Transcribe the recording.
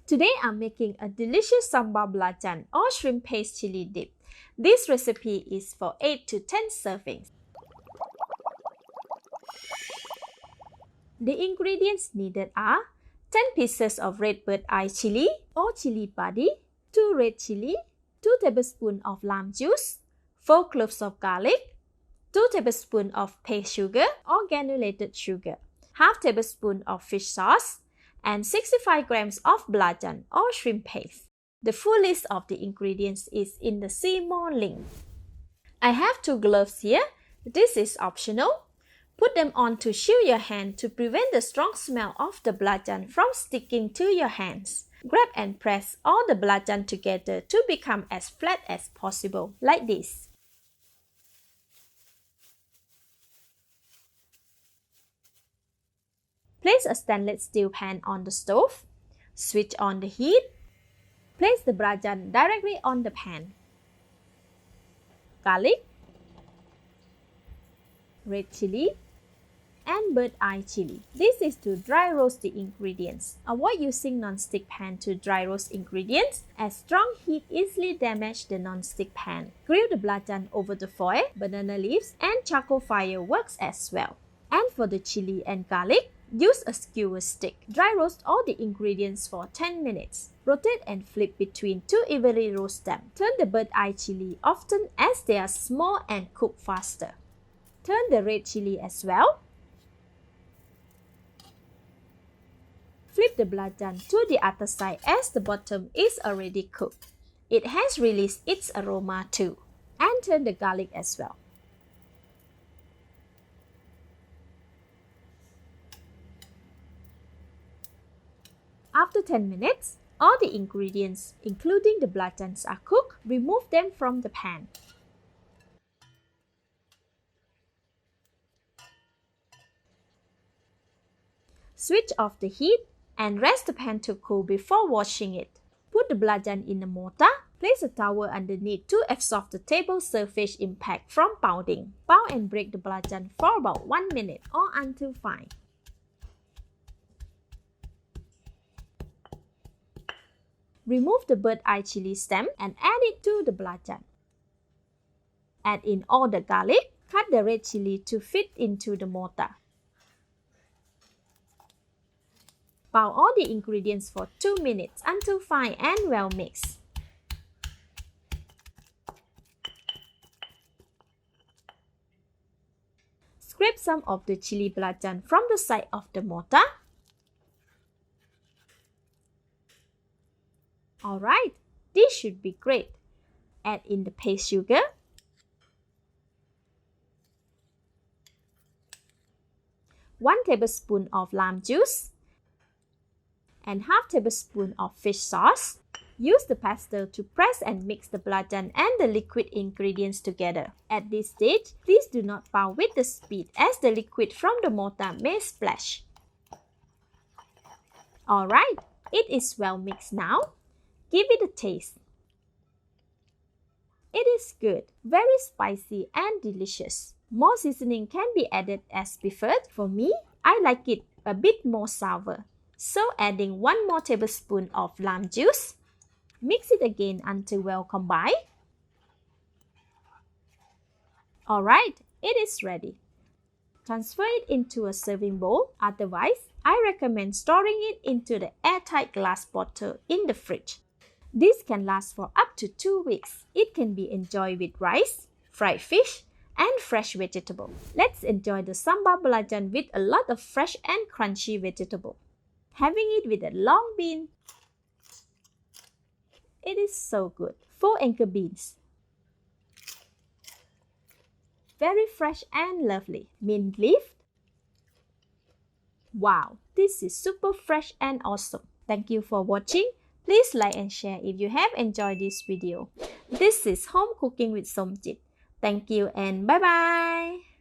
Today I'm making a delicious sambal belacan or shrimp paste chili dip. This recipe is for 8 to 10 servings. The ingredients needed are 10 pieces of red bird eye chili or chili padi, 2 red chili, 2 tablespoons of lime juice, 4 cloves of garlic, 2 tablespoons of paste sugar or granulated sugar, half tablespoon of fish sauce, and 65 grams of belacan or shrimp paste. The full list of the ingredients is in the See More link. I have 2 gloves here. This is optional. Put them on to shield your hand to prevent the strong smell of the belacan from sticking to your hands. Grab and press all the belacan together to become as flat as possible, like this. Place a stainless steel pan on the stove. Switch on the heat. Place the belacan directly on the pan. Garlic, red chili, and bird eye chili. This is to dry roast the ingredients. Avoid using non-stick pan to dry roast ingredients as strong heat easily damages the non-stick pan. Grill the belacan over the foil, banana leaves, and charcoal fire works as well. And for the chili and garlic, use a skewer stick. Dry roast all the ingredients for 10 minutes. Rotate and flip between to evenly roast them. Turn the bird eye chili often as they are small and cook faster. Turn the red chili as well. Flip the belacan to the other side as the bottom is already cooked. It has released its aroma too. And turn the garlic as well. After 10 minutes, all the ingredients, including the belacans, are cooked. Remove them from the pan. Switch off the heat and rest the pan to cool before washing it. Put the belacan in a mortar. Place a towel underneath to absorb the table surface impact from pounding. Pound and break the belacan for about 1 minute or until fine. Remove the bird eye chili stem and add it to the belacan. Add in all the garlic. Cut the red chili to fit into the mortar. Pound all the ingredients for 2 minutes until fine and well mixed. Scrape some of the chili belacan from the side of the mortar. Alright, this should be great. Add in the paste sugar. One tablespoon of lime juice. And half tablespoon of fish sauce. Use the pestle to press and mix the belacan and the liquid ingredients together. At this stage, please do not pound with the speed as the liquid from the mortar may splash. Alright, it is well mixed now. Give it a taste. It is good, very spicy and delicious. More seasoning can be added as preferred. For me, I like it a bit more sour. So adding 1 more tablespoon of lime juice. Mix it again until well combined. Alright, it is ready. Transfer it into a serving bowl. Otherwise, I recommend storing it into the airtight glass bottle in the fridge. This can last for up to 2 weeks. It can be enjoyed with rice, fried fish, and fresh vegetable. Let's enjoy the sambal belacan with a lot of fresh and crunchy vegetable. Having it with a long bean, it is so good. 4 anchor beans. Very fresh and lovely. Mint leaf. Wow, this is super fresh and awesome. Thank you for watching. Please like and share if you have enjoyed this video. This is Home Cooking with Somjit. Thank you and bye-bye.